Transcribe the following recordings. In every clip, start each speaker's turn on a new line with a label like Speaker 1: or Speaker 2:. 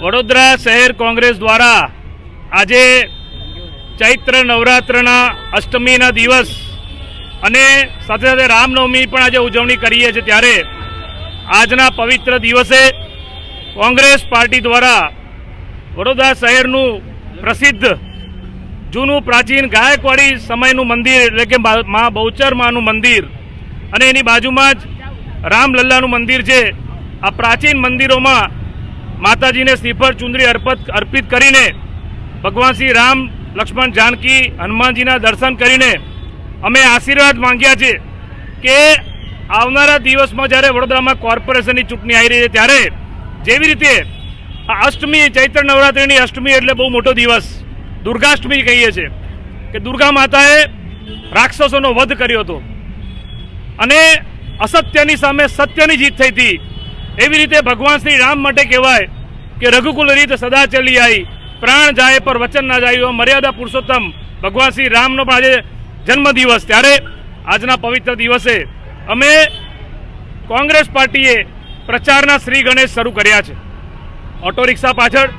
Speaker 1: વડોદરા શહેર કોંગ્રેસ દ્વારા આજે ચૈત્ર નવરાત્રના અષ્ટમીના દિવસ અને સાથે સાથે રામનવમી પણ આજે ઉજવણી કરીએ છીએ ત્યારે આજના પવિત્ર દિવસે કોંગ્રેસ પાર્ટી દ્વારા વડોદરા શહેરનું પ્રસિદ્ધ જૂનું પ્રાચીન ગાયકવાડી સમયનું મંદિર એટલે કે મા બહુચર માનું મંદિર અને એની બાજુમાં જ રામલલ્લાનું મંદિર છે। આ પ્રાચીન મંદિરોમાં માતાજીને શ્રીફળ ચુંદડી અર્પિત કરીને ભગવાન શ્રી રામ લક્ષ્મણ જાનકી હનુમાનજીના દર્શન કરીને અમે આશીર્વાદ માંગ્યા છે કે આવનારા દિવસમાં જ્યારે વડોદરામાં કોર્પોરેશનની ચૂંટણી આવી રહી છે ત્યારે જેવી રીતે આ અષ્ટમી ચૈત્ર નવરાત્રિની અષ્ટમી એટલે બહુ મોટો દિવસ દુર્ગાષ્ટમી કહીએ છીએ કે દુર્ગા માતાએ રાક્ષસોનો વધ કર્યો હતો અને અસત્યની સામે સત્યની જીત થઈ હતી। એવી રીતે ભગવાન શ્રી રામ માટે કહેવાય કે રઘુકુલ રીત સદા ચલી આવી, પ્રાણ જાય પર વચન ના જાય, મર્યાદા પુરુષોત્તમ ભગવાન શ્રી રામનો પણ આજે જન્મદિવસ। ત્યારે આજના પવિત્ર દિવસે અમે કોંગ્રેસ પાર્ટીએ પ્રચારના શ્રી ગણેશ શરૂ કર્યા છે। ઓટો રિક્ષા પાછળ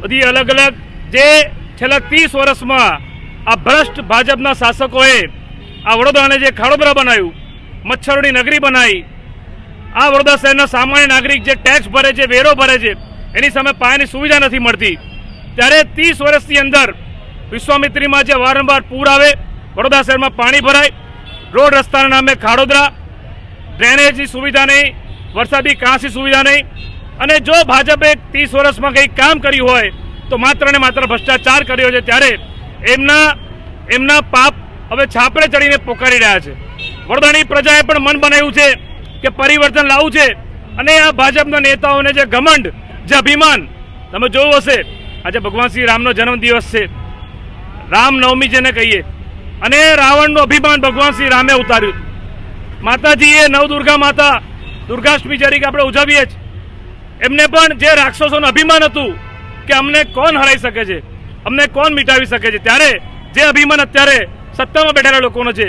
Speaker 1: બધી અલગ અલગ જે છેલ્લા 30 વર્ષમાં આ ભ્રષ્ટ ભાજપના શાસકોએ આ વડોદરાને જે ખાડોદરા બનાવ્યું, મચ્છરોની નગરી બનાવી, આ વડોદરા શહેરના સામાન્ય નાગરિક જે ટેક્સ ભરે છે, વેરો ભરે છે, એની સામે પાયાની સુવિધા નથી મળતી। ત્યારે 30 વર્ષની અંદર વિશ્વામિત્રીમાં જે વારંવાર પૂર આવે, વડોદરા શહેરમાં પાણી ભરાય, રોડ રસ્તાના નામે ખાડોદરા, ડ્રેનેજની સુવિધા નહીં, વરસાદી કાંસની સુવિધા નહીં। અને જો ભાજપે 30 વર્ષમાં કંઈક કામ કર્યું હોય તો માત્ર ને માત્ર ભ્રષ્ટાચાર કર્યો છે। ત્યારે એમના પાપ હવે છાપરે ચડીને પોકારી રહ્યા છે। વડોદરાની પ્રજાએ પણ મન બનાવ્યું છે કે પરિવર્તન લાવવું છે અને આ ભાજપના નેતાઓને જે ઘમંડ, જે અભિમાન તમે જોયું હશે, આજે ભગવાન શ્રી રામનો જન્મદિવસ છે, રામનવમી જેને કહીએ, અને રાવણનું અભિમાન ભગવાન શ્રી રામે ઉતાર્યું। માતાજીએ નવદુર્ગા માતા દુર્ગાષ્ટમી તરીકે આપણે ઉજવીએ છીએ, એમને પણ જે રાક્ષસોનું અભિમાન હતું કે અમને કોણ હરાઈ શકે છે, અમને કોણ મિટાવી શકે છે, ત્યારે જે અભિમાન અત્યારે સત્તામાં બેઠેલા લોકોનો છે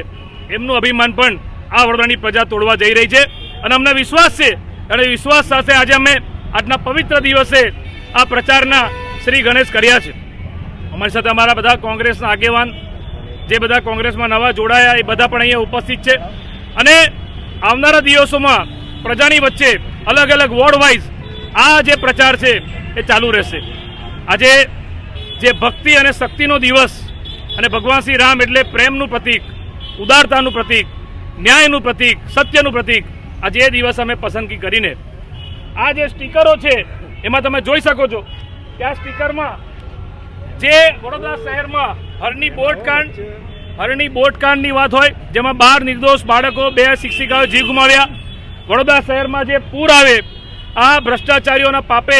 Speaker 1: એમનું અભિમાન પણ આ વડોદરાની પ્રજા તોડવા જઈ રહી છે। અને અમને વિશ્વાસ છે અને વિશ્વાસ સાથે આજે અમે આજના પવિત્ર દિવસે આ પ્રચારના શ્રી ગણેશ કર્યા છે। અમારી સાથે અમારા બધા કોંગ્રેસના આગેવાન, જે બધા કોંગ્રેસમાં નવા જોડાયા એ બધા પણ અહીંયા ઉપસ્થિત છે અને આવનારા દિવસોમાં પ્રજાની વચ્ચે અલગ અલગ વોર્ડ વાઇઝ આ જે પ્રચાર છે એ ચાલુ રહેશે। આજે જે ભક્તિ અને શક્તિનો દિવસ અને ભગવાન શ્રી રામ એટલે પ્રેમનું પ્રતીક, ઉદારતાનું પ્રતીક, ન્યાયનું પ્રતીક, સત્યનું પ્રતીક, આજે એ દિવસ અમે પસંદગી કરીને આ જે સ્ટીકરો છે એમાં તમે જોઈ શકો છો કે આ સ્ટીકરમાં જે વડોદરા શહેરમાં હરણી બોટકાંડની વાત હોય, જેમાં 12 નિર્દોષ બાળકો, 2 શિક્ષિકાઓ જીવ ગુમાવ્યા, વડોદરા શહેરમાં જે પૂર આવે, આ ભ્રષ્ટાચારીઓના પાપે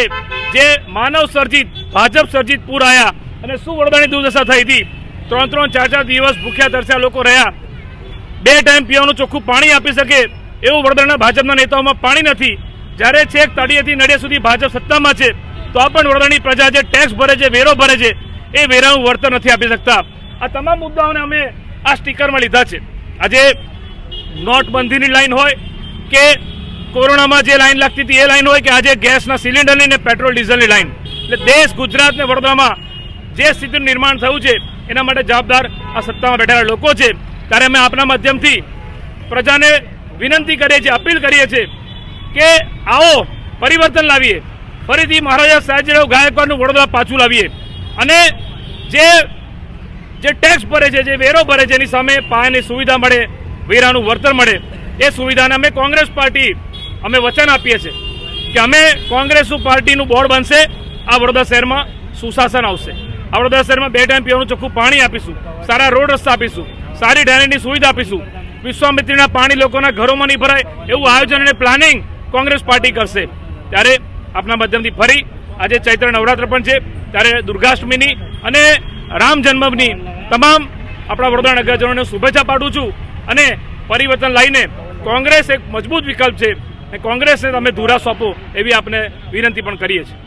Speaker 1: જે માનવ સર્જિત, ભાજપ સર્જિત પૂર આવ્યા અને શું વડોદરાની દુર્દશા થઈ હતી। 3-3, 4-4 દિવસ ભૂખ્યા તરસ્યા લોકો રહ્યા, 2 ટાઈમ પીવાનું ચોખ્ખું પાણી આપી શકે એવું વડોદરાના ભાજપના નેતાઓમાં પાણી નથી। જ્યારે છેક તળિયેથી નડિયાદ સુધી ભાજપ સત્તામાં છે તો આ પણ વડોદરાની પ્રજા જે ટેક્સ ભરે છે, વેરો ભરે છે, એ વેરાનું વળતર નથી આપી શકતા। આ તમામ મુદ્દાઓને અમે આ સ્ટીકરમાં લીધા છે। આજે નોટબંધીની લાઈન હોય કે કોરોનામાં જે લાઈન લાગતી હતી એ લાઈન હોય કે આજે ગેસના સિલિન્ડરની ને પેટ્રોલ ડીઝલની લાઈન, એટલે દેશ, ગુજરાત ને વડોદરામાં જે સ્થિતિનું નિર્માણ થયું છે એના માટે જવાબદાર આ સત્તામાં બેઠેલા લોકો છે। ત્યારે અમે આપના માધ્યમથી પ્રજાને વિનંતી કરીએ છીએ, અપીલ કરીએ છીએ કે આવો પરિવર્તન લાવીએ, ફરીથી મહારાજા સયાજીરાવ ગાયકવાડનું વડોદરા પાછું લાવીએ અને જે ટેક્સ ભરે છે, જે વેરો ભરે છે, એની સામે પાયાની સુવિધા મળે, વેરાનું વળતર મળે। એ સુવિધાને અમે કોંગ્રેસ પાર્ટી અમે વચન આપીએ છીએ કે અમે કોંગ્રેસનું પાર્ટીનું બોર્ડ બનશે, આ વડોદરા શહેરમાં સુશાસન આવશે, આ વડોદરા શહેરમાં 2 ટાઈમ પીવાનું ચોખ્ખું પાણી આપીશું, સારા રોડ રસ્તા આપીશું, સારી ડ્રેનેજની સુવિધા આપીશું, વિશ્વામિત્રીના પાણી લોકોના ઘરોમાં નહીં ભરાય એવું આયોજન અને પ્લાનિંગ કોંગ્રેસ પાર્ટી કરશે। ત્યારે આપના માધ્યમથી ફરી આજે ચૈત્ર નવરાત્ર પણ છે, ત્યારે દુર્ગાષ્ટમીની અને રામ જન્મની તમામ આપણા વડોદરા નગરજનોને શુભેચ્છા પાઠવું છું અને પરિવર્તન લાવીને કોંગ્રેસ એક મજબૂત વિકલ્પ છે અને કોંગ્રેસને તમે ધુરા સોંપો એવી આપને વિનંતી પણ કરીએ છીએ।